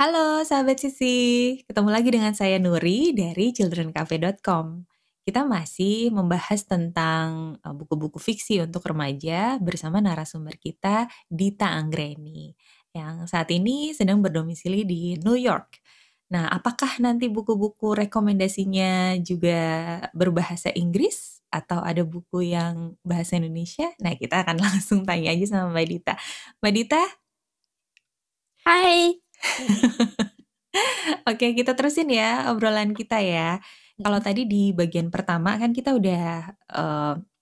Halo sahabat Sisi, ketemu lagi dengan saya Nuri dari childrencafe.com. Kita masih membahas tentang buku-buku fiksi untuk remaja bersama narasumber kita Dita Anggreni yang saat ini sedang berdomisili di New York. Nah, apakah nanti buku-buku rekomendasinya juga berbahasa Inggris atau ada buku yang bahasa Indonesia? Nah, kita akan langsung tanya aja sama Mbak Dita. Mbak Dita, Hai. oke, kita terusin ya obrolan kita ya. Kalau Mhm. tadi di bagian pertama kan kita udah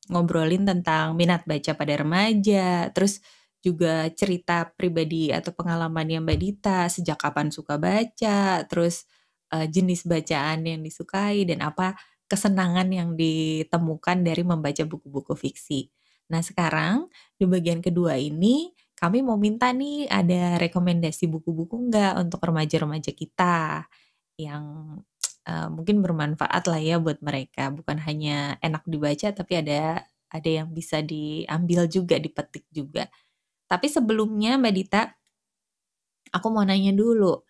ngobrolin tentang minat baca pada remaja, terus juga cerita pribadi atau pengalamannya Mbak Dita, sejak kapan suka baca, terus jenis bacaan yang disukai dan apa kesenangan yang ditemukan dari membaca buku-buku fiksi. Nah, sekarang di bagian kedua ini kami mau minta nih ada rekomendasi buku-buku nggak untuk remaja-remaja kita yang mungkin bermanfaat lah ya buat mereka. Bukan hanya enak dibaca tapi ada yang bisa diambil juga, dipetik juga. Tapi sebelumnya Mbak Dita, aku mau nanya dulu.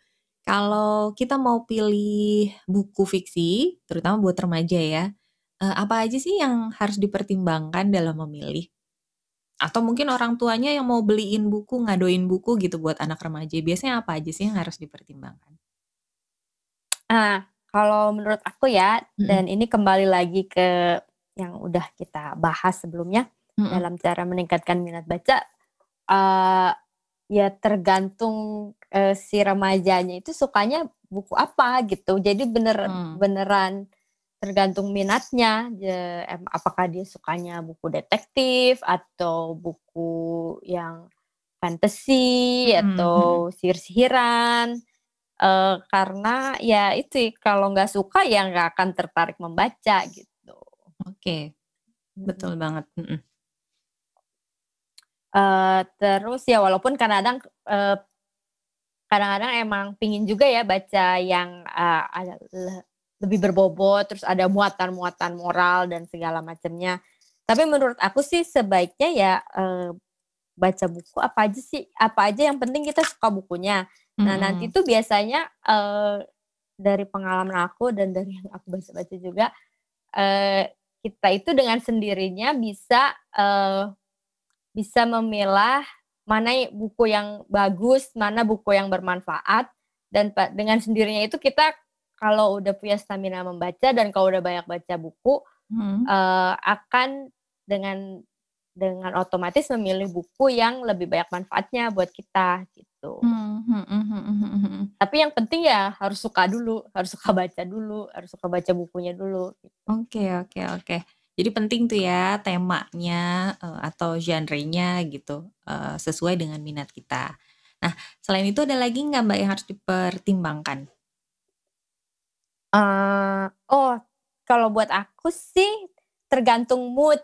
Kalau kita mau pilih buku fiksi, terutama buat remaja ya, apa aja sih yang harus dipertimbangkan dalam memilih? Atau mungkin orang tuanya yang mau beliin buku, ngadoin buku gitu buat anak remaja, biasanya apa aja sih yang harus dipertimbangkan? Kalau menurut aku ya, Mhm, dan ini kembali lagi ke yang udah kita bahas sebelumnya, mhm, dalam cara meningkatkan minat baca, eee, ya tergantung, si remajanya itu sukanya buku apa gitu. Jadi mmm, beneran tergantung minatnya, apakah dia sukanya buku detektif atau buku yang fantasi mhm, mhm. atau sihir-sihiran. Karena ya itu, kalau nggak suka ya nggak akan tertarik membaca gitu. Oke, betul Mhm. banget, mhm, Terus ya walaupun kadang-kadang emang pingin juga ya baca yang, ada lebih berbobot, terus ada muatan-muatan moral dan segala macamnya. Tapi menurut aku sih sebaiknya ya, baca buku apa aja yang penting kita suka bukunya. Nah nanti mhm, tuh biasanya, dari pengalaman aku dan dari yang aku baca-baca juga, kita itu dengan sendirinya bisa memilah mana buku yang bagus, mana buku yang bermanfaat, dan dengan sendirinya itu kita kalau udah punya stamina membaca dan kalau udah banyak baca buku, mhm, akan dengan otomatis memilih buku yang lebih banyak manfaatnya buat kita, gitu. mmm, mhm, mhm, mhm, mhm. Tapi yang penting ya harus suka dulu, harus suka baca dulu, harus suka baca bukunya dulu, gitu. Oke, oke, oke. Jadi penting tuh ya temanya, atau genrenya gitu, sesuai dengan minat kita. Nah, selain itu ada lagi nggak Mbak yang harus dipertimbangkan? Oh, kalau buat aku sih tergantung mood.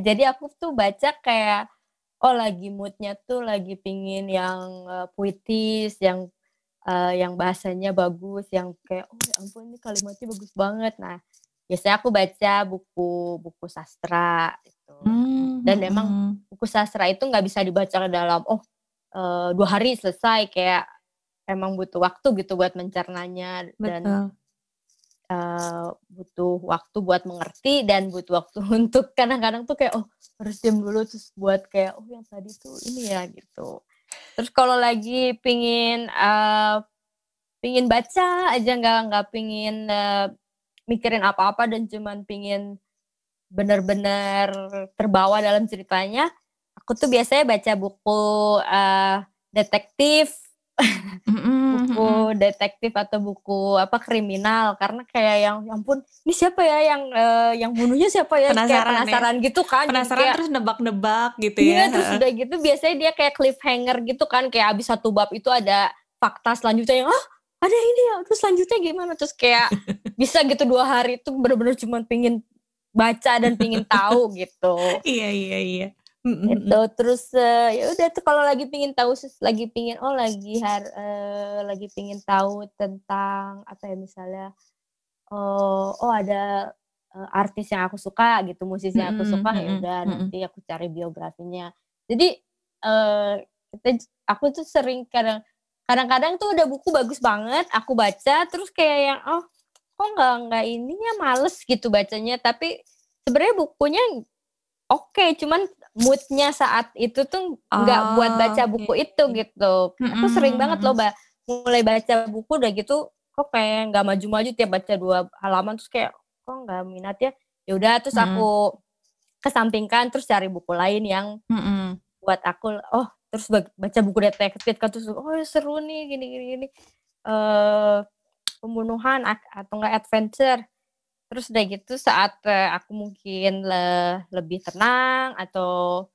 Jadi aku tuh baca kayak, oh lagi mood-nya tuh lagi pingin yang, puitis, yang bahasanya bagus, yang kayak, "Oh ya ampun ini kalimatnya bagus banget." Nah, biasanya aku baca buku-buku sastra gitu. Mmm, Dan memang mhm, buku sastra itu nggak bisa dibaca dalam, 2 hari selesai, kayak emang butuh waktu gitu buat mencernanya dan betul. butuh waktu buat mengerti dan butuh waktu untuk kadang-kadang tuh kayak, oh harus diam dulu terus buat kayak, "Oh yang tadi tuh ini ya," gitu. Terus kalau lagi pingin baca aja nggak pingin, mikirin apa-apa dan cuman pingin bener-bener terbawa dalam ceritanya, aku tuh biasanya baca buku, detektif. Mhm, mhm. Buku detektif atau buku apa, kriminal, karena kayak yang, "Ya ampun, ini siapa ya yang bunuhnya siapa ya?" Kayak Penasaran ya? penasaran gitu kan, jadi Penasaran kayak terus nebak-nebak gitu ya? iya, terus Heeh. udah gitu biasanya dia kayak cliffhanger gitu kan, kayak habis satu bab itu ada fakta selanjutnya yang, "Hah, ada ini ya? Terus selanjutnya gimana?" Terus kayak bisa gitu 2 hari itu bener-bener cuman pengen baca dan pengen tahu gitu. Iya, iya, iya. Mhm, mhm. Itu, terus, ya udah tuh kalau lagi pingin, lagi pingin tahu tentang apa ya, misalnya, oh ada, artis yang aku suka gitu, musisi yang aku Mhm, suka, ya mhm, udah mhm. nanti aku cari biografinya. Jadi, kita aku tuh sering kadang kadang-kadang tuh udah buku bagus banget, aku baca terus kayak yang, "Oh, kok nggak ininya, males gitu bacanya." Tapi sebenarnya bukunya oke, cuman mood-nya saat itu tuh nggak buat baca Oke. buku itu gitu. Aku sering Mhm banget loh mhm. mulai baca buku udah gitu kok kayak nggak maju-maju, tiap baca 2 halaman terus kayak, "Kok nggak minat ya?" Ya udah terus Mhm aku kesampingkan terus cari buku lain yang mhm. buat aku, oh terus baca buku detektif kan terus, "Oh seru nih gini gini gini." Eee, Pembunuhan atau enggak adventure. Terus udah gitu saat, aku mungkin lebih tenang atau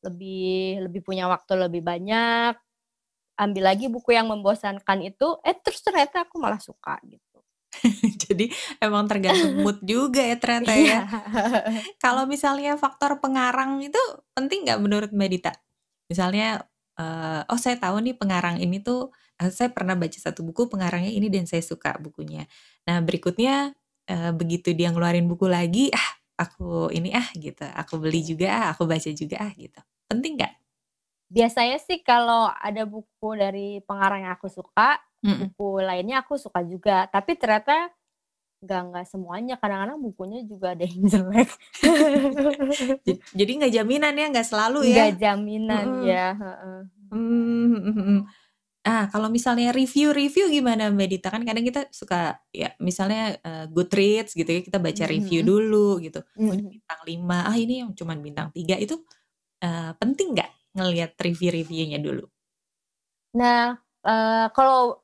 lebih lebih punya waktu lebih banyak, ambil lagi buku yang membosankan itu, terus ternyata aku malah suka gitu. Jadi emang tergantung mood juga ya ternyata Iya. ya. Kalau misalnya faktor pengarang itu penting nggak menurut Mbak Dita? Misalnya, oh saya tahu nih pengarang ini tuh, saya pernah baca satu buku pengarangnya ini dan saya suka bukunya. Nah berikutnya, begitu dia ngeluarin buku lagi, "Ah aku ini ah," gitu, "aku beli juga ah, aku baca juga ah," gitu. Penting nggak? Biasanya sih kalau ada buku dari pengarang yang aku suka, Mhm. buku lainnya aku suka juga, tapi ternyata nggak semuanya, kadang-kadang bukunya juga ada yang jelek. Jadi nggak jaminan ya, nggak selalu ya? Nggak jaminan, Mhm. ya, heeh. Mhm mhm. Ah, kalau misalnya review-review gimana Mbak Dita? Kan kadang kita suka ya misalnya, Goodreads gitu ya, kita baca Mhm review mhm. dulu gitu. Oh ini Mhm. bintang 5, ah ini yang cuman bintang 3 itu, penting nggak ngelihat review-reviewnya dulu? Nah, kalau,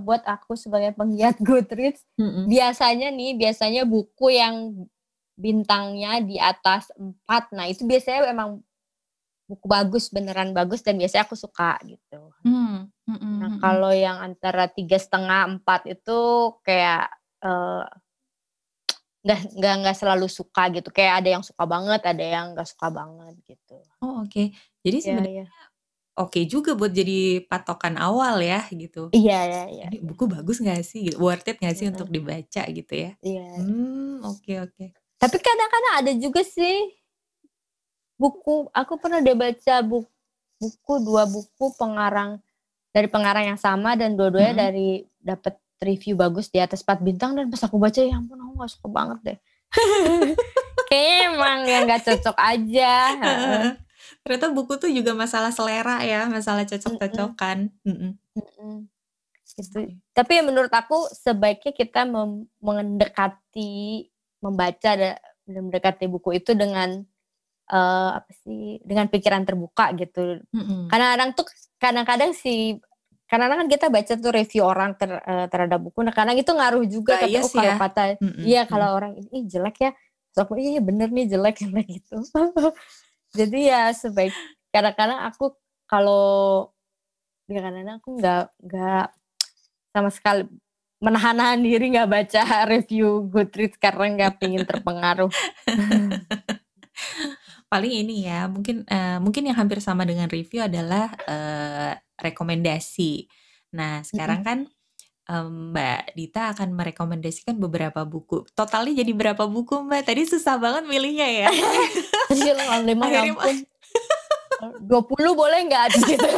buat aku sebagai penggiat Goodreads, Mhm. biasanya buku yang bintangnya di atas 4, nah itu biasanya emang buku bagus, beneran bagus dan biasanya aku suka gitu. Mmm, mhm Nah mhm. kalau yang antara 3,5, 4 itu kayak, eee, nggak selalu suka gitu, kayak ada yang suka banget, ada yang nggak suka banget gitu. Oh oke. Jadi Iya sebenarnya iya. oke juga buat jadi patokan awal ya gitu. Iya iya iya Ini iya. buku bagus nggak sih gitu, worth it nggak sih untuk Heeh. dibaca gitu ya? Iya. Oke oke. Tapi kadang-kadang ada juga sih aku pernah deh baca buku 2 buku dari pengarang yang sama dan dua-duanya Mhm. dapat review bagus di atas 4 bintang dan pas aku baca, ya ampun aku nggak suka banget deh. Kayaknya emang yang nggak cocok aja, Heeh heeh. heeh. Ternyata buku tuh juga masalah selera ya, masalah Mhm cocok-cocokan. Mhm. mhm, gitu. Oke. Tapi ya menurut aku sebaiknya kita membaca dan mendekati buku itu dengan, apa sih, dengan pikiran terbuka gitu. Mhm. Kadang-kadang tuh kadang-kadang kadang-kadang kan kita baca tuh review orang terhadap buku, nah kadang itu ngaruh juga Bias kalau ya. kata Mhm iya mhm. kalau orang ini, "Ih jelek ya," terus aku, "Iya bener nih jelek," kayak gitu. Jadi ya kadang-kadang aku kalau kadang-kadang aku nggak sama sekali menahan-nahan diri nggak baca review Goodreads karena nggak pengen terpengaruh. Paling ini ya, mungkin yang hampir sama dengan review adalah, rekomendasi. Nah, sekarang Mhm. kan, Mbak Dita akan merekomendasikan beberapa buku. Totalnya jadi berapa buku, Mbak? Tadi susah banget milihnya ya? Tadi kalau 5 ya Akhirnya ampun, 20 boleh nggak? Gitu.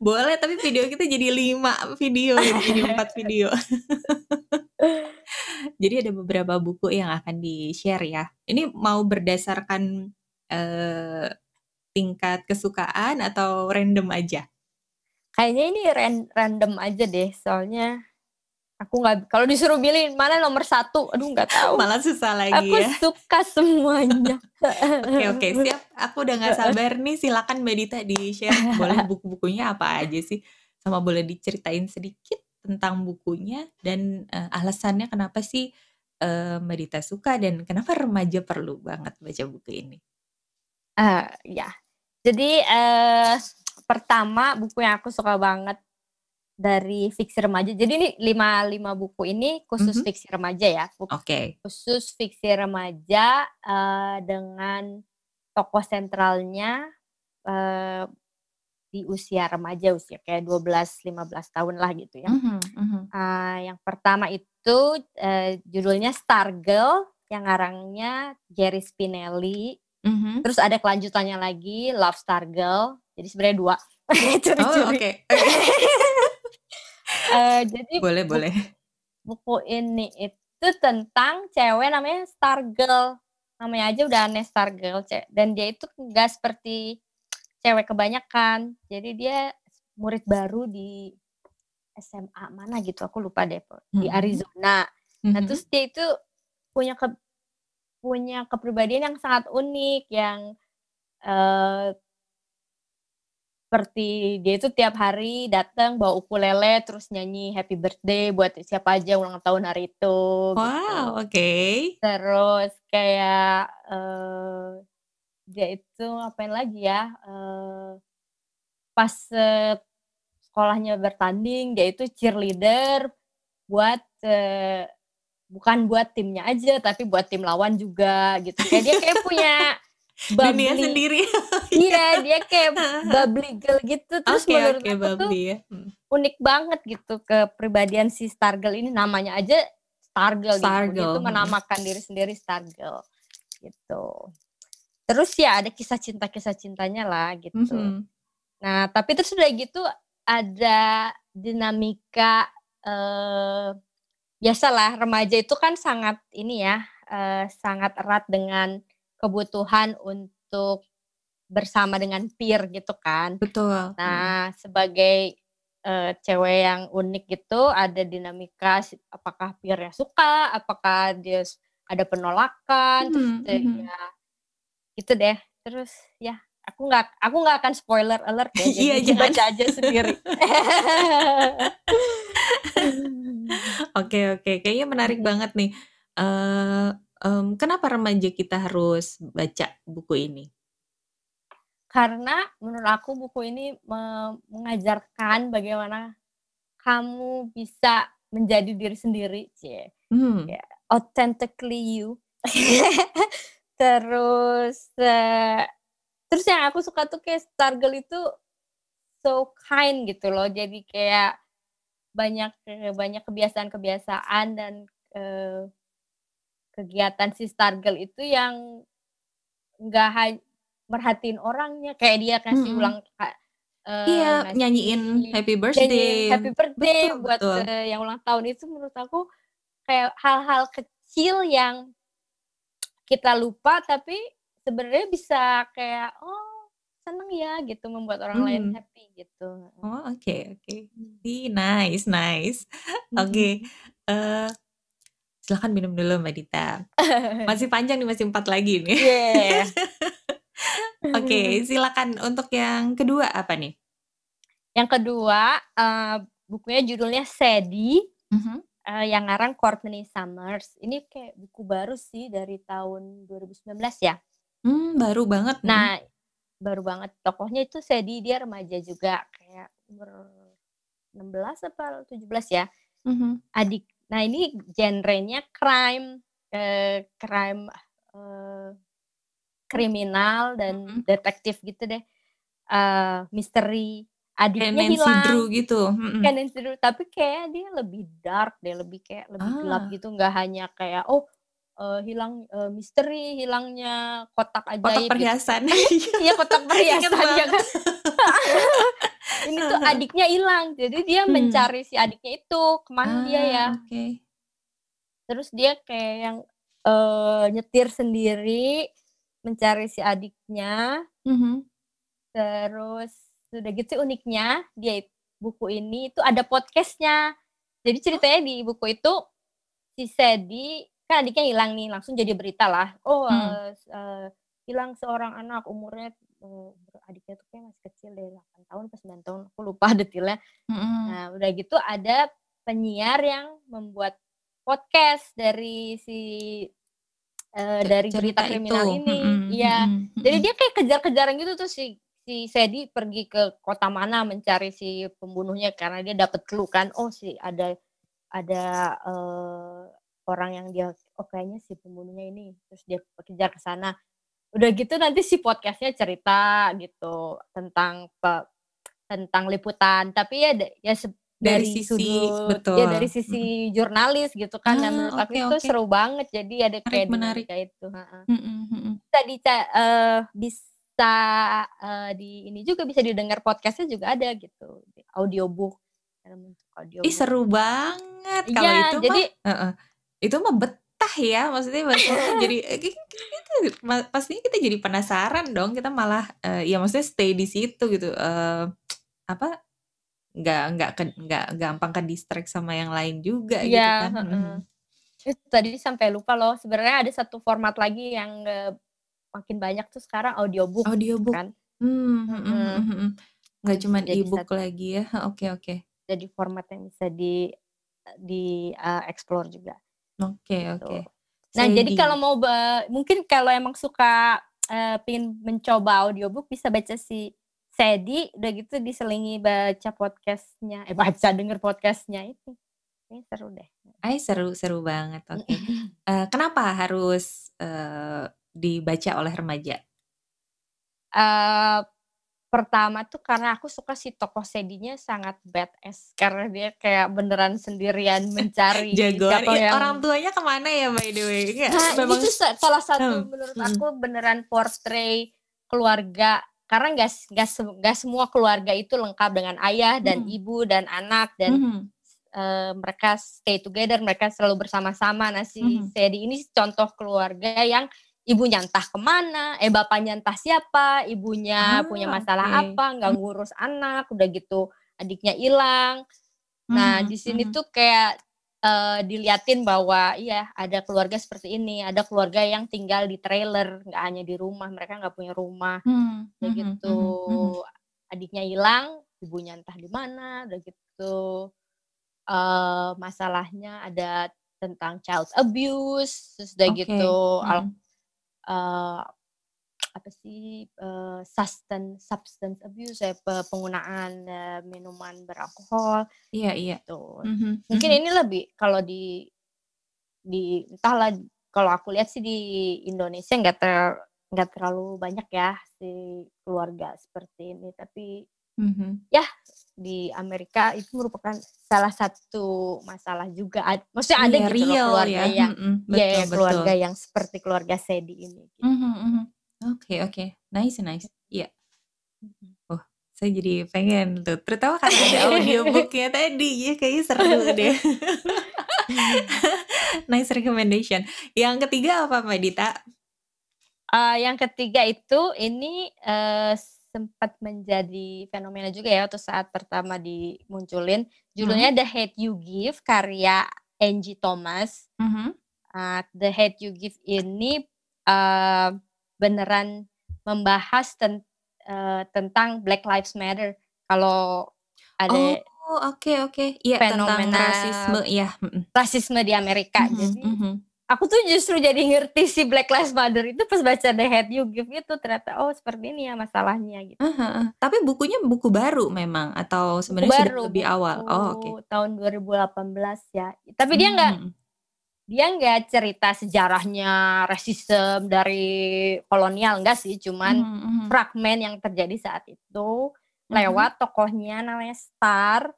boleh, tapi video kita jadi 5 video gitu, jadi 4 video. Jadi ada beberapa buku yang akan di-share ya. Ini mau berdasarkan, eee, tingkat kesukaan atau random aja? Kayaknya ini random aja deh, soalnya aku nggak kalau disuruh milih mana nomor satu, aduh nggak tahu. Malah susah Aku lagi ya. suka semuanya. Oke oke, siap. Aku udah nggak sabar nih, silakan Mbak Dita di-share boleh buku-bukunya apa aja sih? Sama boleh diceritain sedikit tentang bukunya dan, alasannya kenapa sih, Mbak Dita suka dan kenapa remaja perlu banget baca buku ini? Iya. Jadi, pertama buku yang aku suka banget dari fiksi remaja, jadi ini 5 buku ini khusus Mhm, fiksi remaja ya, oke. khusus fiksi remaja, dengan tokoh sentralnya, eee, di usia remaja, usia kayak 12, 15 tahun lah gitu ya. Mhm mhm. Yang pertama itu, judulnya Stargirl yang ngarangnya Jerry Spinelli, Mhm. terus ada kelanjutannya lagi Love Stargirl, jadi sebenarnya 2. Oh, Curi-curi. oke. Oke. Jadi Boleh boleh. buku ini itu tentang cewek namanya Stargirl. Namanya aja udah aneh Stargirl, dan dia itu nggak seperti cewek kebanyakan. Jadi dia murid baru di SMA mana gitu, aku lupa deh, di Mhm. Arizona. Nah, Mhm. terus dia itu punya punya kepribadian yang sangat unik yang, eee, seperti dia itu tiap hari datang bawa ukulele terus nyanyi happy birthday buat siapa aja ulang tahun hari itu, gitu. Wow, oke. Terus kayak, dia itu ngapain lagi ya, pas, sekolahnya bertanding dia itu cheerleader buat, bukan buat timnya aja tapi buat tim lawan juga gitu. Kayak dia kayak punya Dunia bubbly. sendiri. Iya. Iya, dia kayak Heeh heeh. bubbly girl gitu, terus Oke menurut oke, aku tuh bubbly ya. Mhm. unik banget gitu kepribadian si Stargirl ini, namanya aja Stargirl di buku dia tuh Stargirl, mhm. menamakan diri sendiri Stargirl, gitu. Terus ya ada kisah cintanya lah gitu. Mhm. Nah, tapi terus udah gitu ada dinamika, biasalah remaja itu kan sangat ini ya, sangat erat dengan kebutuhan untuk bersama dengan peer gitu kan. Betul, mhm. Nah, sebagai, cewek yang unik gitu, ada dinamika apakah peer-nya suka, apakah dia ada penolakan, terus Mhm mhm. ya gitu deh. Terus ya aku nggak akan spoiler alert ya, Iya, jadi jangan. dibaca aja sendiri. Oke oke, kayaknya menarik Mhm. banget nih. Kenapa remaja kita harus baca buku ini? Karena menurut aku buku ini mengajarkan bagaimana kamu bisa menjadi diri sendiri, Mmm. ya authentically you. Terus, terus yang aku suka tuh kayak Stargirl itu so kind gitu loh. Jadi kayak banyak kebiasaan-kebiasaan dan, eee, kegiatan si Stargirl itu yang nggak merhatiin orangnya, kayak dia Mhm. Iya, ngasih nyanyiin happy nyanyiin birthday. happy birthday Betul buat, betul. yang ulang tahun itu menurut aku kayak hal-hal kecil yang kita lupa tapi sebenarnya bisa kayak, "Oh seneng ya," gitu membuat orang lain Mhm. happy gitu, heeh. Oh, oke oke. Mmm. Ih, nice nice. Oke, Mhm. eee, silakan minum dulu Mbak Dita. Masih panjang nih, masih 4 lagi nih. Iya iya iya. Oke, silakan untuk yang kedua apa nih? Yang kedua, bukunya judulnya Sadie, Mhm. yang ngarang Courtney Summers. Ini kayak buku baru sih dari tahun 2019 ya. Baru banget, mhm. Nah, baru banget. Tokohnya itu Sadie, dia remaja juga, kayak umur 16 apa 17 ya. Mhm. Nah ini genrenya crime, crime, eee, kriminal dan Mhm. detektif gitu deh, misteri. Kayak Adiknya Nancy Drew hilang, gitu? Mhm. kan yang seru, tapi kayaknya dia lebih dark deh, lebih kayak lebih gelap Ah, gitu, nggak hanya kayak, oh, misteri hilangnya kotak kotak ajaib gitu kan. perhiasan. Iya, Iya, kotak inget perhiasan ya banget. kan. Ini tuh Heeh heeh. adiknya hilang, jadi dia Mmm. mencari si adiknya itu, ke mana dia ya. Ah, oke. Terus dia kayak yang, nyetir sendiri, mencari si adiknya, Mhm. terus udah gitu uniknya buku ini itu ada podcast-nya. Jadi Oh, ceritanya di buku itu, si Sadie kan adiknya hilang nih, langsung jadi berita lah, oh, mmm, hilang seorang anak umurnya, adiknya tuh kayaknya masih kecil deh, 8 tahun apa 9 tahun, aku lupa detailnya. mhm. Nah, udah gitu ada penyiar yang membuat podcast dari berita Cerita itu? kriminal Mhm ini, iya. mhm Jadi mhm. dia kayak kejar-kejaran gitu tuh si Sadie pergi ke kota mana mencari si pembunuhnya karena dia dapet clue kan, oh ada, orang yang dia, oh kayaknya si pembunuhnya ini, terus dia kejar ke sana. Udah gitu nanti si podcast-nya cerita gitu tentang liputan, tapi ya Dari dari sisi sudut ya betul, dari mhm. sisi jurnalis gitu kan. Nah, Ah, menurut aku oke itu oke. seru banget, jadi ada Menarik kayak menarik. dinamika itu, heeh. Mhm mhm. Bisa bisa di ini juga bisa didengar podcastnya juga ada gitu, di audiobook, dalam bentuk Ih, audiobook. seru banget kalau Iya, itu mah jadi heeh, itu mah betah ya, maksudnya bacanya jadi itu pastinya kita jadi penasaran dong, kita malah, ya maksudnya stay di situ gitu, apa, nggak gampang ke-distract sama yang lain juga iya, gitu kan, mhm heeh. mhm. Tadi sampai lupa loh, sebenarnya ada satu format lagi yang, makin banyak tuh sekarang audiobook gitu Audiobook, kan. mhm mhm Heeh, mhm, nggak cuman jadi e-book lagi ya, oke oke. jadi format yang bisa explore juga, Oke oke. gitu. Nah, jadi Sedi, kalau mau mungkin kalau emang suka, pengen mencoba audiobook bisa baca si Sedi, udah gitu diselingi baca podcast-nya denger podcast-nya itu, kayaknya seru deh. seru seru banget, oke. Kenapa harus, dibaca oleh remaja? Eee, pertama tuh karena aku suka si tokoh Sedinya sangat badass, karena dia kayak beneran sendirian mencari Jagoan, siapa iya, orang yang. tuanya kemana ya by the way? Nggak, Nah, ini memang tuh salah mhm satu menurut mhm aku beneran portray keluarga, karena nggak semua keluarga itu lengkap dengan ayah dan mhm ibu dan anak dan, mhm mereka stay together, mereka selalu bersama-sama. Nah, si mhm. Sedi ini contoh keluarga yang ibunya entah kemana, bapaknya entah siapa, ibunya punya Ah, masalah oke. apa, nggak ngurus anak, udah gitu adiknya hilang. Nah, Mhm di sini mhm tuh kayak, diliatin bahwa iya ada keluarga seperti ini, ada keluarga yang tinggal di trailer, nggak hanya di rumah, mereka nggak punya rumah, mhm udah mhm gitu mhm mhm. adiknya hilang, ibunya entah di mana, udah gitu, masalahnya ada tentang child abuse, terus udah gitu Oke, mhm. eee, apa sih, substance abuse ya, penggunaan, minuman beralkohol, Iya iya. gitu. Mhm Mungkin mhm. ini lebih kalau entahlah, kalau aku lihat sih di Indonesia nggak terlalu banyak ya si keluarga seperti ini, tapi Mhm. ya di Amerika itu merupakan salah satu masalah juga, maksudnya ada Iya, gitu loh real keluarga ya, yang mhm, betul ya betul. keluarga yang seperti keluarga Sedi ini, gitu. Mhm mhm. Oke oke, nice nice. Iya. Mhm. Oh, saya jadi pengen tuh, terutama karena ada audiobook-nya tadi, ya kayaknya seru deh. Nice recommendation. Yang ketiga apa Mbak Dita? Yang ketiga itu ini, sempat menjadi fenomena juga ya waktu saat pertama dimunculin, Mhm judulnya The Hate You Give karya Angie Thomas. mhm. The Hate You Give ini, beneran membahas tentang Black Lives Matter. Kalau Oh, ada oke oke. Iya, tentang fenomena rasisme, iya, mhm. rasisme di Amerika. Mhm Jadi mhm. aku tuh justru jadi ngerti si Black Lives Matter itu pas baca The Hate You Give itu, ternyata, oh seperti ini ya masalahnya gitu. Heeh. Tapi bukunya buku baru memang atau Buku sebenarnya sudah baru, lebih awal? buku Oh, oke. tahun 2018 ya. Tapi dia Mmm, nggak mhm. dia nggak cerita sejarahnya rasisme dari kolonial, enggak sih, cuman Mhm mhm. fragmen yang terjadi saat itu Mhm. lewat tokohnya namanya Star,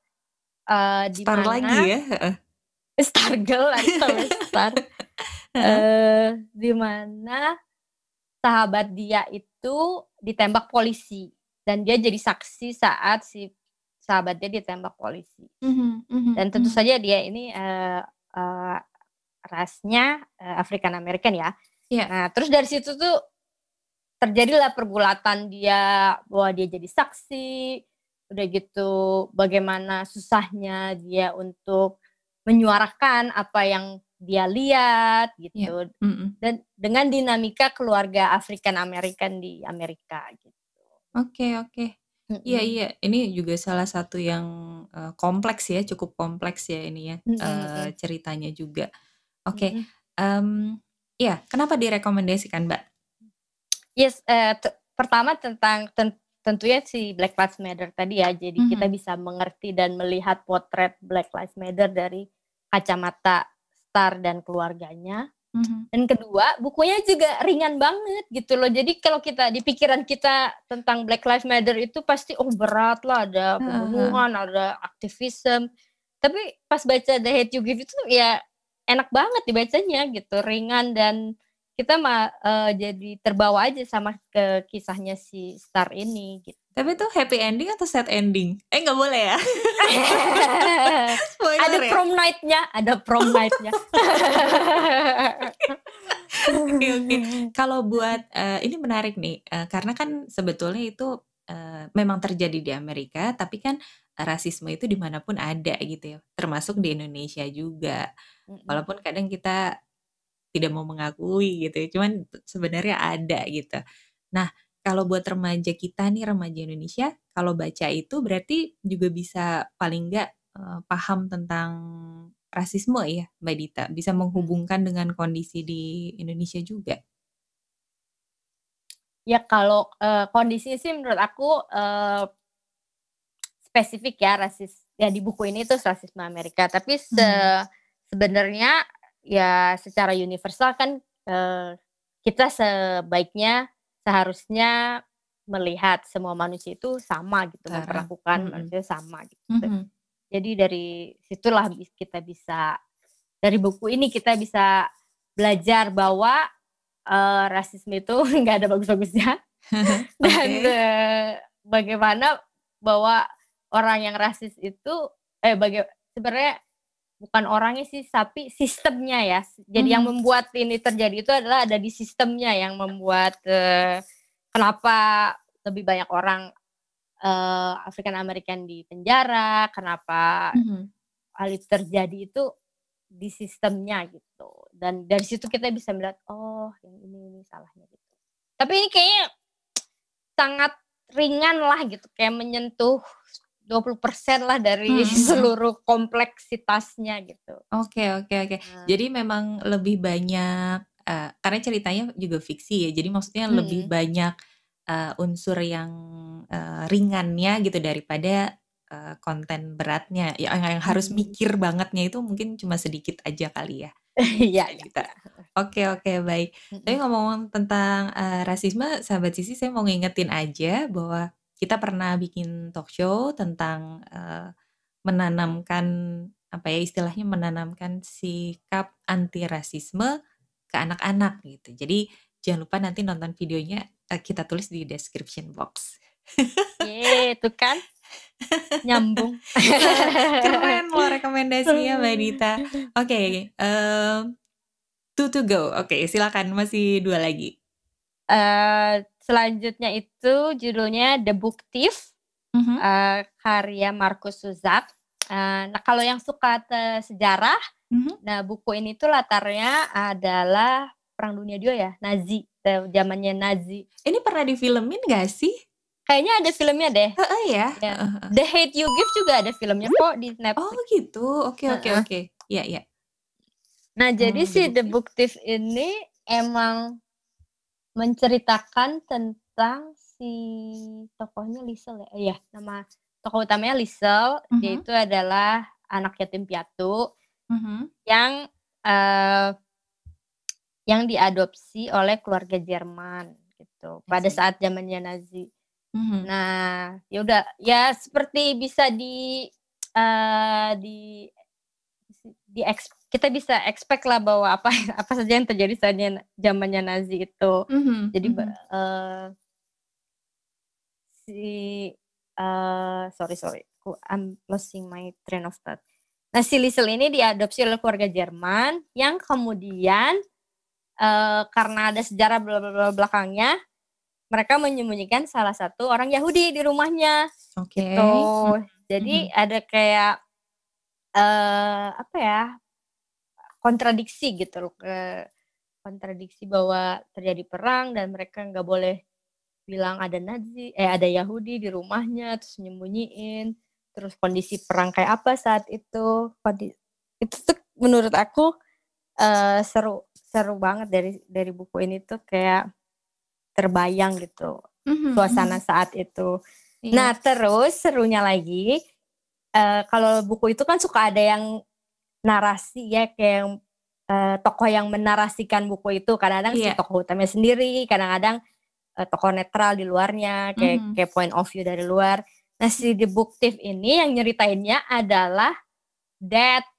di Star lagi mana ya? Heeh. Stargirl atau Star, Heeh. di mana sahabat dia itu ditembak polisi, dan dia jadi saksi saat si sahabat dia ditembak polisi. Mhm mhm Dan tentu mhm. saja dia ini, eee, rasnya, African American ya. Iya. Nah, terus dari situ tuh terjadilah pergulatan dia, bahwa dia jadi saksi, udah gitu bagaimana susahnya dia untuk menyuarakan apa yang dia lihat Iya. gitu, Mhm. dan dengan dinamika keluarga African American di Amerika gitu. Oke oke. Iya Mhm. iya, ini juga salah satu yang, kompleks ya, cukup kompleks ya ini ya, Mhm mhm. ceritanya juga. Oke, Mhm. iya, kenapa direkomendasikan, Mbak? Yes, pertama tentang tentunya si Black Lives Matter tadi ya, jadi kita Mhm bisa mengerti dan melihat potret Black Lives Matter dari kacamata Star dan keluarganya. mhm. Dan kedua, bukunya juga ringan banget gitu loh. Jadi kalau kita di pikiran kita tentang Black Lives Matter itu pasti, oh berat lah, ada Heeh heeh. pembunuhan, ada aktivisme. Tapi pas baca The Hate You Give itu ya enak banget dibacanya gitu, ringan dan kita jadi terbawa aja sama ke kisahnya si Star ini gitu. Tapi itu happy ending atau sad ending? Nggak boleh ya? Ada Spoiler ya? prom night-nya. Oke. Kalau buat ini menarik nih, karena kan sebetulnya itu memang terjadi di Amerika, tapi kan rasisme itu dimanapun ada gitu ya, termasuk di Indonesia juga. Walaupun kadang kita tidak mau mengakui gitu ya, cuman sebenarnya ada gitu. Nah, kalau buat remaja kita nih, remaja Indonesia, kalau baca itu berarti juga bisa paling nggak paham tentang rasisme ya, Mbak Dita? Bisa menghubungkan dengan kondisi di Indonesia juga? Ya kalau kondisi sih menurut aku spesifik ya di buku ini tuh rasisme Amerika. Tapi sebenarnya ya secara universal kan kita seharusnya melihat semua manusia itu sama gitu, memperlakukan manusia sama gitu. Jadi dari situlah dari buku ini kita bisa belajar bahwa rasisme itu nggak ada bagus-bagusnya. Dan bagaimana bahwa orang yang rasis itu sebenarnya bukan orangnya sih, tapi sistemnya ya. Jadi yang membuat ini terjadi itu adalah ada di sistemnya yang membuat kenapa lebih banyak orang African American di penjara, kenapa hal itu terjadi itu di sistemnya gitu. Dan dari situ kita bisa melihat, oh yang ini salahnya gitu. Tapi ini kayaknya sangat ringan lah gitu, kayak menyentuh 20% lah dari seluruh kompleksitasnya gitu. Oke. Jadi memang lebih banyak, karena ceritanya juga fiksi ya, jadi maksudnya lebih banyak unsur yang ringannya gitu daripada konten beratnya. Yang harus mikir bangetnya itu mungkin cuma sedikit aja kali ya. Iya. Oke, baik. Tapi ngomong tentang rasisme, sahabat Sisi, saya mau ngingetin aja bahwa kita pernah bikin talk show tentang menanamkan istilahnya menanamkan sikap anti rasisme ke anak-anak gitu. Jadi jangan lupa nanti nonton videonya, kita tulis di description box. Itu kan nyambung. Keren loh rekomendasinya Mbak Dita. Oke, to go. Oke, silakan, masih 2 lagi. Selanjutnya itu judulnya The Book Thief, karya Markus Zusak. Nah kalau yang suka sejarah, nah buku ini tuh latarnya adalah Perang Dunia II ya, Nazi, zamannya Nazi. Ini pernah difilmin gak sih? Kayaknya ada filmnya deh. Ya. The Hate You Give juga ada filmnya kok di Netflix. Oh gitu, oke. Iya. Nah jadi si The Book Thief ini emang menceritakan tentang si tokohnya Liesel ya. Iya, nama tokoh utamanya Liesel. Dia itu adalah anak yatim piatu yang diadopsi oleh keluarga Jerman gitu pada saat zamannya Nazi. Nah, ya seperti bisa kita bisa expect lah bahwa apa saja yang terjadi saat zamannya Nazi itu. Jadi sorry, I'm losing my train of thought. Nah, si Liesel ini diadopsi oleh keluarga Jerman yang kemudian karena ada sejarah belakangnya, mereka menyembunyikan salah satu orang Yahudi di rumahnya. Gitu. Jadi ada kayak kontradiksi gitu loh, kontradiksi bahwa terjadi perang dan mereka nggak boleh bilang ada ada Yahudi di rumahnya, terus nyembunyiin, terus kondisi perang kayak apa saat itu. Itu tuh menurut aku seru banget dari buku ini tuh, kayak terbayang gitu suasana saat itu. Nah terus serunya lagi, kalau buku itu kan suka ada yang narasi ya, kayak tokoh yang menarasikan buku itu. Kadang-kadang si tokoh utamanya sendiri, kadang-kadang tokoh netral di luarnya, kayak point of view dari luar. Nah si The Book Thief ini yang nyeritainnya adalah Death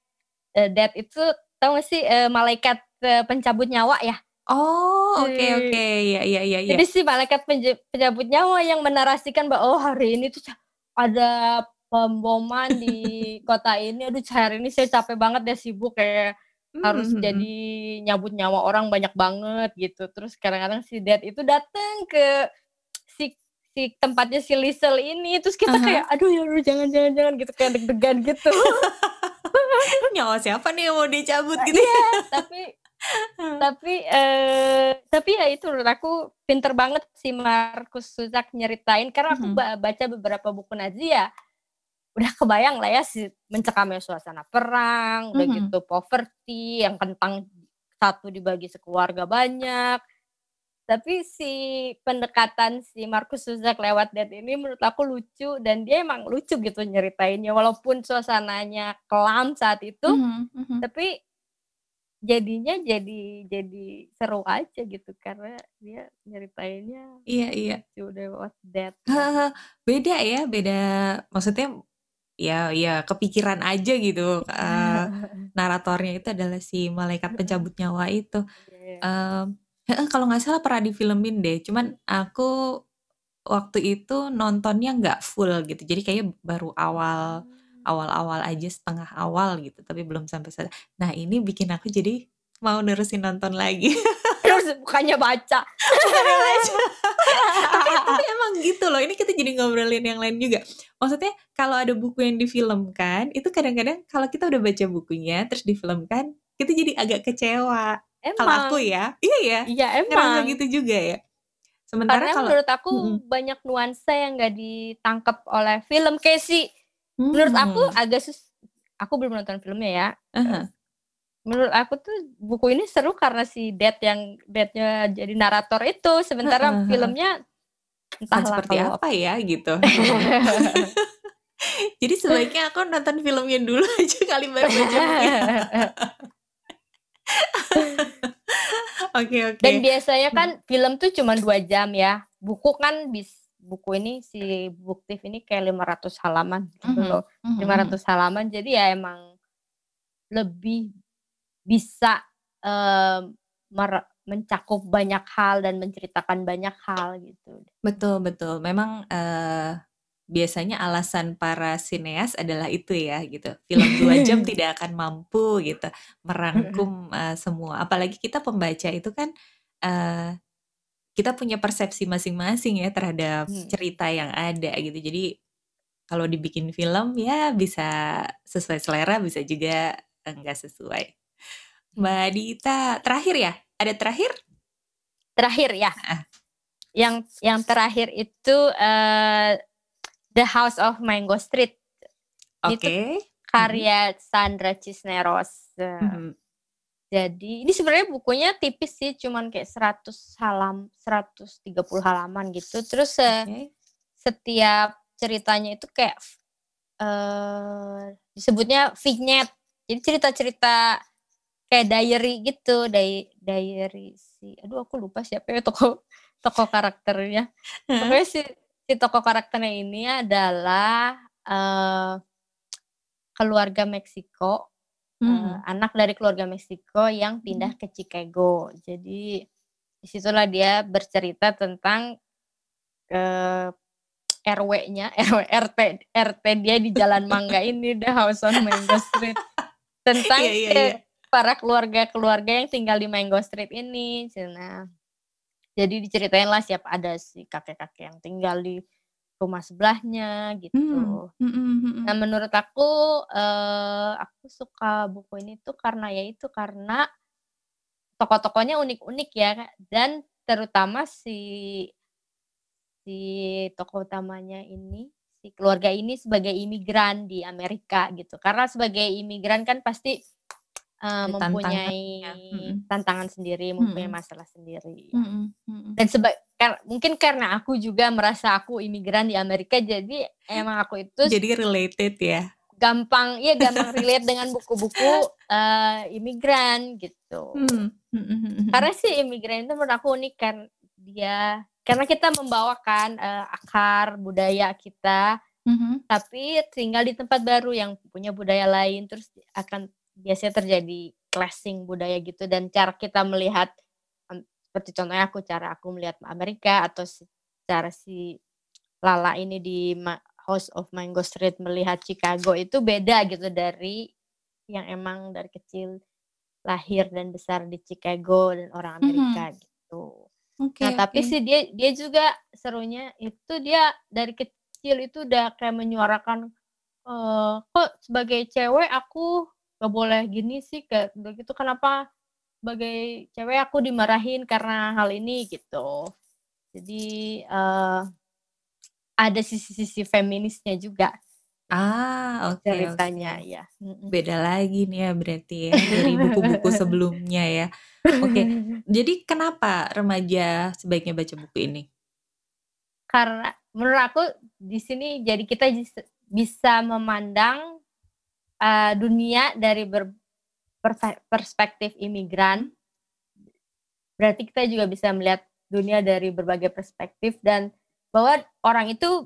itu, tau gak sih malaikat pencabut nyawa ya? Oh, oke oke. Si Iya iya iya iya. Jadi si malaikat pencabut nyawa yang menarasikan bahwa, "Oh, hari ini tuh ada pemboman di kota ini, aduh hari ini saya capek banget deh, sibuk kayak Mmm, harus jadi mhm. nyabut nyawa orang banyak banget," gitu. Terus kadang-kadang si Dad itu dateng ke si si tempatnya si Liesel ini, terus kita Ah hah. kayak, "Aduh ya aduh jangan jangan jangan," gitu, kayak deg-degan gitu. Nyawa siapa nih yang mau dicabut gitu ya? Iya, tapi ya itu menurut aku pinter banget si Markus Zusak nyeritain karena aku Mhm. baca beberapa buku Nazi ya, udah kebayang lah ya mencekamnya suasana perang, udah Mhm. gitu poverty yang kentang satu dibagi sekeluarga banyak. Tapi si pendekatan si Markus Zusak lewat Dad ini menurut aku lucu dan dia emang lucu gitu nyeritainnya walaupun suasananya kelam saat itu, Mhm mhm. tapi jadinya jadi seru aja gitu karena dia nyeritainnya Iya iya. lucu lewat Dad Heeh ya. heeh. Beda ya, beda maksudnya ya ya kepikiran aja gitu, naratornya itu adalah si malaikat Heeh, pencabut nyawa itu. iya. Heeh, kalau nggak salah pernah difilmin deh, cuman aku waktu itu nontonnya nggak full gitu, jadi kayaknya baru Mmm. awal-awal aja, setengah awal gitu, tapi belum sampai nah ini bikin aku jadi mau nerusin nonton lagi. Terus bukannya baca. Bukannya baca, tapi emang gitu loh, ini kita jadi ngobrolin yang lain juga. Maksudnya kalau ada buku yang difilmkan, itu kadang-kadang kalau kita udah baca bukunya, terus difilmkan, kita jadi agak kecewa. Kalau aku Emang, ya, iya ya, iya ngerasa emang. gitu juga ya. Sementara Karena kalau menurut aku mhm, banyak nuansa yang nggak ditangkap oleh film, kayak menurut aku mmm, agak aku belum nonton filmnya ya, ah hah, menurut aku tuh buku ini seru karena si Dad-nya jadi narator itu, sementara heeh heeh, filmnya akan entahlah seperti kalau apa ya gitu. Jadi sebaiknya aku nonton filmnya dulu aja kali baru baca bukunya. Oke oke. Dan biasanya Mhm, kan film tuh cuma 2 jam ya, buku ini si Buktif ini kayak 500 halaman gitu mhm loh, mhm mhm. 500 halaman jadi ya emang lebih bisa, mencakup banyak hal dan menceritakan banyak hal gitu. Betul betul. Memang, biasanya alasan para sineas adalah itu ya gitu, film 2 jam tidak akan mampu gitu merangkum, semua. Apalagi kita pembaca itu kan, eee, kita punya persepsi masing-masing ya terhadap Mhm. cerita yang ada gitu. Jadi kalau dibikin film ya bisa sesuai selera, bisa juga enggak sesuai. Mbak Dita, terakhir ya? Ada terakhir? Terakhir ya, Heeh. yang terakhir itu, The House of Mango Street. Ini tuh Oke. Mhm karya Sandra Cisneros. mhm. Jadi ini sebenarnya bukunya tipis sih, cuman kayak 130 halaman gitu. Terus, Oke. setiap ceritanya itu kayak, disebutnya vignette. Jadi cerita-cerita kayak diary gitu, diary aduh aku lupa siapa ya tokoh tokoh karakternya. Heeh. Pokoknya si tokoh karakternya ini adalah, eee, keluarga Meksiko, Mhm. anak dari keluarga Meksiko yang Mhm. pindah ke Chicago. Jadi, di situlah dia bercerita tentang, eee, RW-nya, RT dia di Jalan Mangga ini, The House on Mango Street. Iya Tentang iya iya. para keluarga-keluarga yang tinggal di Mango Street ini, cenah. Jadi diceritainlah ada si kakek-kakek yang tinggal di rumah sebelahnya, Mmm, gitu. mhm Nah, mhm. menurut aku suka buku ini tuh karena ya itu, karena tokoh-tokohnya unik-unik ya, Kak, dan terutama si tokoh utamanya ini, si keluarga ini sebagai imigran di Amerika gitu. Karena sebagai imigran kan pasti, Ada mempunyai tantangannya, mhm. tantangan sendiri, mempunyai Mhm. masalah sendiri ya. Mhm mhm. Dan mungkin karena aku juga merasa aku imigran di Amerika, jadi emang aku itu Jadi related ya? gampang relate dengan buku-buku, imigran gitu. Mhm, mhm mhm Karena mhm. si imigran itu menurut aku unik kan, karena kita membawakan, akar budaya kita, Mhm. tapi tinggal di tempat baru yang punya budaya lain, terus biasanya terjadi clashing budaya gitu dan cara kita melihat, Seperti contohnya cara aku melihat Amerika atau cara si Lala ini di House of Mango Street melihat Chicago itu beda gitu dari yang emang dari kecil lahir dan besar di Chicago dan orang Mhm. Amerika gitu. Oke Nah, oke. tapi sih dia juga serunya itu dia dari kecil itu udah kayak menyuarakan, "Kok sebagai cewek aku nggak boleh gini sih," kayak udah gitu, "kenapa sebagai cewek aku dimarahin karena hal ini," gitu. Jadi, ada sisi-sisi feminisnya juga Oke oke. ceritanya, ya, mhm. Beda lagi nih ya berarti ya, dari buku-buku sebelumnya ya. Oke, jadi kenapa remaja sebaiknya baca buku ini? Karena menurut aku di sini jadi kita bisa memandang, dunia dari perspektif imigran, berarti kita juga bisa melihat dunia dari berbagai perspektif dan bahwa orang itu,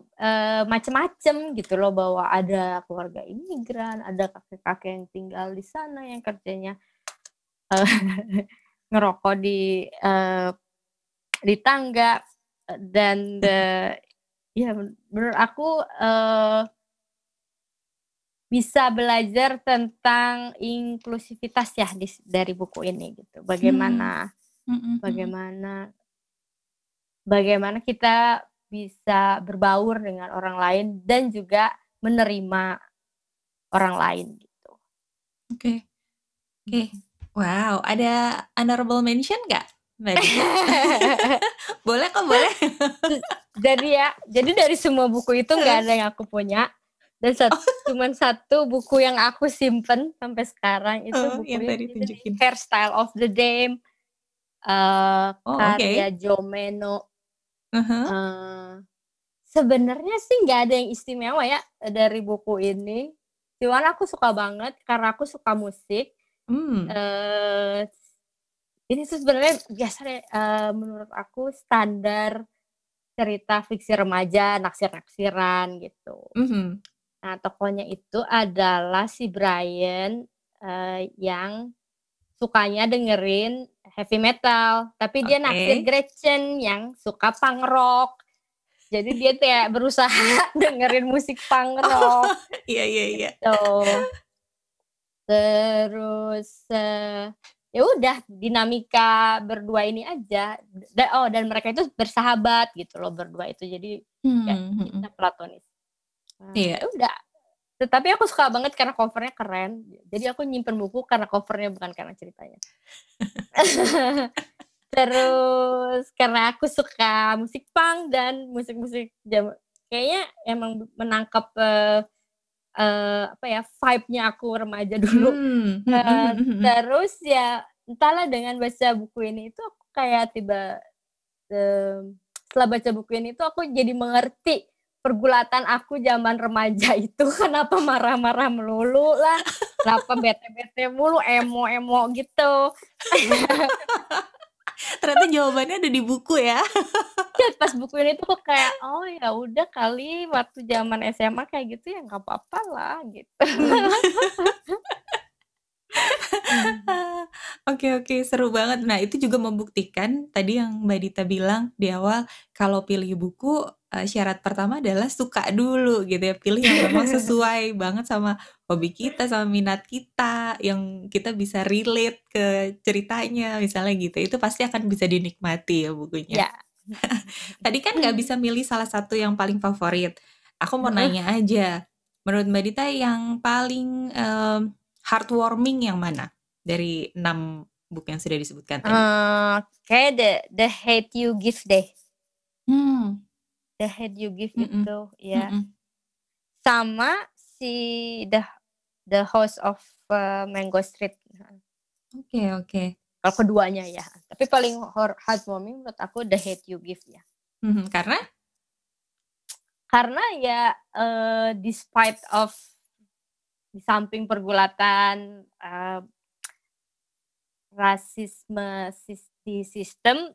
macem-macem gitu loh, bahwa ada keluarga imigran, ada kakek-kakek yang tinggal di sana yang kerjanya, eee, ngerokok di tangga, dan, ya menurut aku, bisa belajar tentang inklusivitas ya dari buku ini gitu. Mmm, Bagaimana mhm mhm. bagaimana bagaimana kita bisa berbaur dengan orang lain dan juga menerima orang lain gitu. Oke oke. Mhm. Wow, ada honorable mention nggak, Mbak Dita? Boleh kok, boleh. Jadi dari semua buku itu nggak Heeh. ada yang aku punya, dan cuman satu buku yang aku simpen sampai sekarang itu Oh, yang bukunya tadi itu nih, tunjukin. Hairstyle of the Day, Oh, karya oke. Joe Meno. Ah hah. Eee, Sebenarnya sih nggak ada yang istimewa ya, dari buku ini, cuman aku suka banget karena aku suka musik, Mmm, eee, ini tuh sebenarnya biasa deh, menurut aku standar cerita fiksi remaja, naksir-naksiran gitu. mhm. Nah, tokohnya itu adalah si Brian, yang sukanya dengerin heavy metal, tapi dia naksir Oke. Gretchen yang suka punk rock. Jadi dia kayak berusaha dengerin musik punk rock Iya iya iya. gitu. Terus, ya udah dinamika berdua ini aja, dan mereka itu bersahabat gitu loh berdua itu, jadi kayak Mmm, cinta mhm. platonis. Iya. Ya udah, tetapi aku suka banget karena cover-nya keren, jadi aku nyimpen buku karena cover-nya bukan karena ceritanya. Terus karena aku suka musik punk dan musik-musik kayaknya emang menangkap, apa ya, vibe-nya aku remaja dulu. Mmm, mhm mhm mhm. Terus ya entahlah dengan baca buku ini itu aku kayak setelah baca buku ini tuh aku jadi mengerti pergulatan aku zaman remaja itu kenapa marah-marah melulu lah, kenapa bete-bete mulu, emo-emo gitu. Ternyata jawabannya ada di buku ya. Ya pas buku ini tuh kok kayak, "Oh ya udah kali waktu zaman SMA kayak gitu ya nggak apa-apa lah," gitu. Mmm. Oke oke, seru banget. Nah, itu juga membuktikan tadi yang Mbak Dita bilang di awal, kalau pilih buku, syarat pertama adalah suka dulu gitu ya, pilih yang memang sesuai banget sama hobi kita, sama minat kita, yang kita bisa relate ke ceritanya, misalnya gitu. Itu pasti akan bisa dinikmati ya bukunya. Iya. Tadi kan nggak bisa milih salah satu yang paling favorit. Aku mau Heeh. nanya aja, menurut Mbak Dita yang paling, heartwarming yang mana? Dari 6 buku yang sudah disebutkan tadi? Kayak The Hate You Give deh. Mmm, The Hate You Give mhm, itu, ya. mhm. Sama si The House of, Mango Street, heeh. Oke oke. Kalau keduanya ya, tapi paling heartwarming menurut aku The Hate You Give ya. Mhm, karena? Karena ya, despite of di samping pergulatan, rasisme di sistem,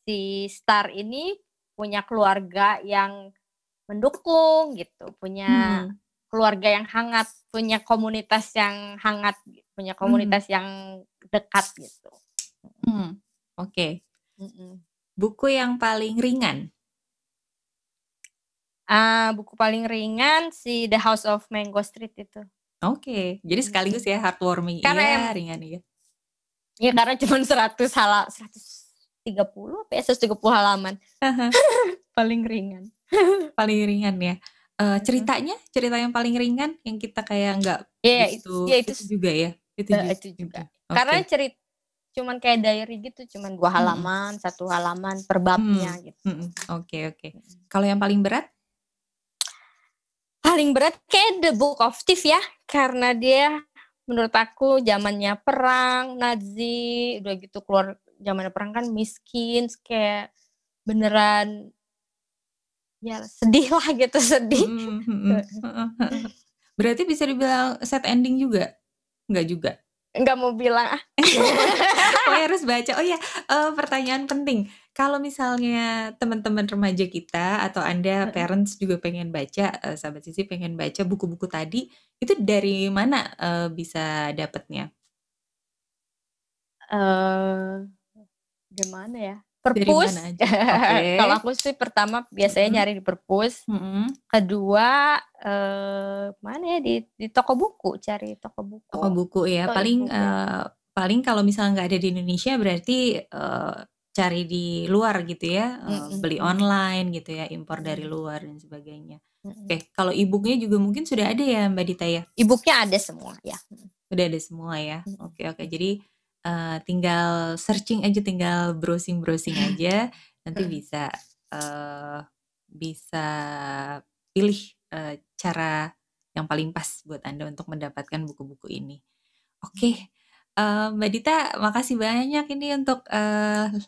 si Star ini punya keluarga yang mendukung gitu, punya Mhm, keluarga yang hangat, punya komunitas yang hangat, punya mhm, komunitas yang dekat gitu. mmm, oke. Mhm. Buku yang paling ringan? Buku paling ringan si The House of Mango Street itu. Oke, jadi sekaligus Mhm. ya heartwarming Karena iya, ringan iya. karena cuman 130 apa ya, 130 halaman. Ah hah. Paling ringan. Paling ringan ya. Heeh. Cerita yang paling ringan yang kita kayak nggak Iya, begitu iya itu itu juga ya? Itu itu juga? juga. Karena Oke. cuman kayak diary gitu, cuman 2 Mhm. halaman, 1 halaman per babnya gitu. Oke oke. Mhm. Kalau yang paling berat? Paling berat kayak The Book of Thief ya, karena dia menurut aku zamannya perang, Nazi, udah gitu keluar zamannya perang kan miskin, kayak beneran ya sedih lah gitu, sedih. Mhm mhm, heeh heeh. Berarti bisa dibilang sad ending juga? Nggak juga? Nggak mau bilang ah. Pokoknya harus baca. Oh ya, pertanyaan penting, kalau misalnya teman-teman remaja kita atau Anda Heeh. parents juga pengen baca, sahabat Sisi pengen baca buku-buku tadi, itu dari mana, bisa dapatnya? Gimana ya, Dari mana Perpus, aja? kalau Oke. aku sih pertama biasanya Mhm, nyari di Perpus, mhm. kedua, mana ya, di toko buku, cari toko buku Toko buku ya, atau paling, e-book ya. paling kalau misalnya nggak ada di Indonesia berarti, cari di luar gitu ya, Mhm beli mhm. online gitu ya, impor dari Mhm. luar dan sebagainya. Mhm. Oke, kalau e-book-nya juga mungkin sudah ada ya, Mbak Dita ya? E-book-nya ada semua, ya. Udah ada semua ya? Mhm Oke oke. mhm. Jadi, tinggal searching aja, tinggal browsing-browsing aja, nanti Heeh. bisa pilih, cara yang paling pas buat Anda untuk mendapatkan buku-buku ini. Oke, Mhm. Mbak Dita makasih banyak ini untuk,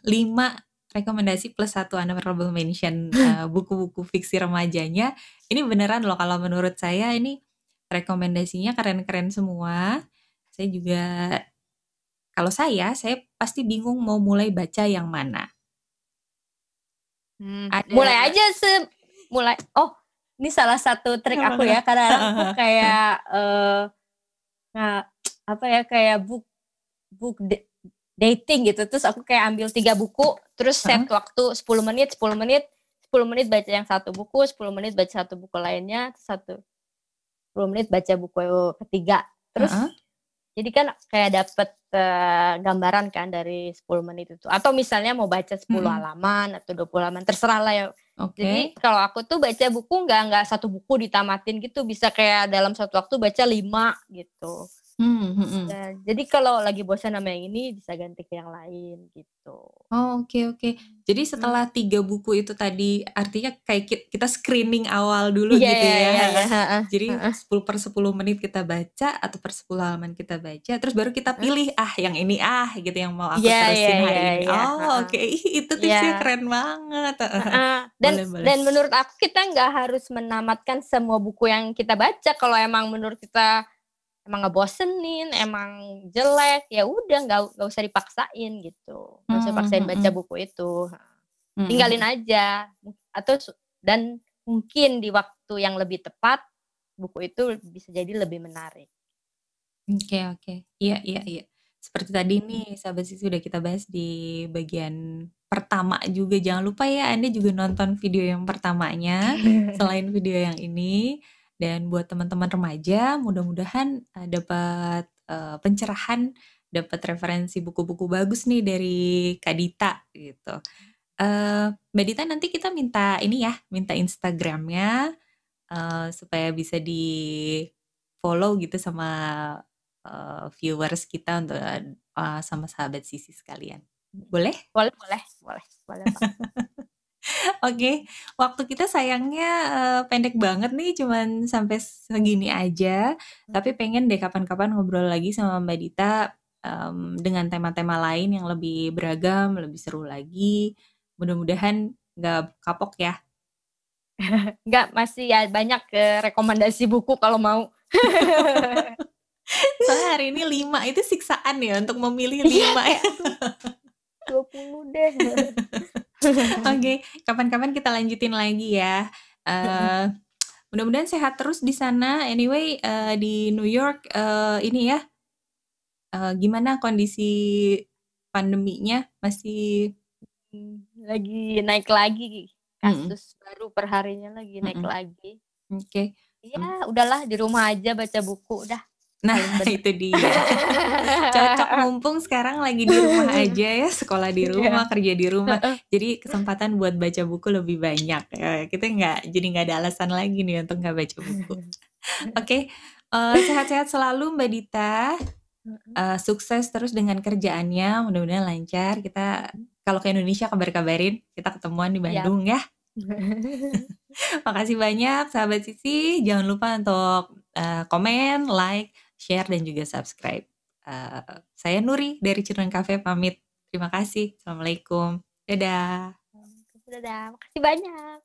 5 rekomendasi plus 1 honorable mention, buku-buku fiksi remajanya. Ini beneran loh kalau menurut saya ini rekomendasinya keren-keren semua. Saya juga kalau saya pasti bingung mau mulai baca yang mana. Mulai Ada aja oh, ini salah satu trik aku ya, kadang-kadang heeh aku heeh, heeh. kayak, nah, apa ya, kayak book dating gitu, terus aku kayak ambil 3 buku, terus set Heeh. waktu 10 menit 10 menit, 10 menit baca yang satu buku, 10 menit baca satu buku lainnya, 10 menit baca buku ketiga. Heeh. Terus jadi kan kayak dapet, gambaran kan dari 10 menit itu. Atau misalnya mau baca 10 Mhm. halaman atau 20 halaman, terserah lah ya. Jadi Oke. kalau aku tuh baca buku nggak satu buku ditamatin gitu, bisa kayak dalam satu waktu baca 5 gitu. Mhm. Bisa. Jadi kalau lagi bosan sama yang ini bisa ganti ke yang lain gitu. Oh, oke oke. Jadi Mhm. setelah 3 buku itu tadi, artinya kayak kita screening awal dulu Iya gitu iya ya, iya iya, heeh. heeh Jadi heeh. 10/10 menit kita baca atau per 10 halaman kita baca, terus baru kita Heeh. pilih, "Ah, yang ini ah," gitu, "yang mau aku Iya iya terusin iya hari ini." iya, Oh, heeh. oke. Ih, itu Iya. tipsnya keren banget. Heeh heeh. Heeh, Boleh boleh. dan menurut aku kita nggak harus menamatkan semua buku yang kita baca, kalau emang menurut kita emang ngebosenin, emang jelek, ya udah nggak usah dipaksain gitu, nggak usah paksain baca Mhm. buku itu, heeh. Mhm Tinggalin mhm. aja, atau dan mungkin di waktu yang lebih tepat, buku itu bisa jadi lebih menarik. Oke oke. Iya iya Mhm. iya. Seperti tadi nih sahabat Sisi udah kita bahas di bagian pertama juga, jangan lupa ya Anda juga nonton video yang pertamanya, selain video yang ini. Dan buat teman-teman remaja mudah-mudahan, dapat, pencerahan, dapat referensi buku-buku bagus nih dari Kak Dita gitu. Mbak Dita nanti kita minta ini ya, minta Instagram-nya, supaya bisa di-follow gitu sama, viewers kita untuk, sama sahabat Sisi sekalian. Boleh? Boleh boleh boleh boleh banget. Oke, waktu kita sayangnya, pendek banget nih, cuman sampai segini aja. Tapi Mhm. pengen deh kapan-kapan ngobrol lagi sama Mbak Dita, dengan tema-tema lain yang lebih beragam, lebih seru lagi. Mudah-mudahan nggak kapok ya. Enggak, masih ya banyak, rekomendasi buku kalau mau. Soalnya hari ini 5 itu siksaan ya untuk memilih Iya, 5 ya. kayak aduh 20 deh. Oke, kapan-kapan kita lanjutin lagi ya. Mhm. Eee, mudah-mudahan sehat terus di sana. Anyway, di New York, ini ya, gimana kondisi pandeminya? Masih lagi naik lagi, Mhm. kasus baru perharinya lagi naik Mhm. lagi. Oke. Mmm. Ya udahlah di rumah aja baca buku udah, Nah paling bener. itu dia. Cocok mumpung sekarang lagi di rumah aja ya, sekolah di Iya, rumah, kerja di rumah, heeh. jadi kesempatan buat baca buku lebih banyak, kita jadi nggak ada alasan lagi nih untuk nggak baca buku. Oke, sehat-sehat selalu Mbak Dita, Mhm. sukses terus dengan kerjaannya, mudah-mudahan lancar, kita Mhm. kalau ke Indonesia kabar-kabarin, kita ketemuan di Siap. Bandung ya. Makasih banyak sahabat Sisi, jangan lupa untuk, komen, like, share, dan juga subscribe. Saya Nuri dari Cireng Cafe pamit. Terima kasih. Assalamualaikum. Dadah. Dadah, makasih banyak.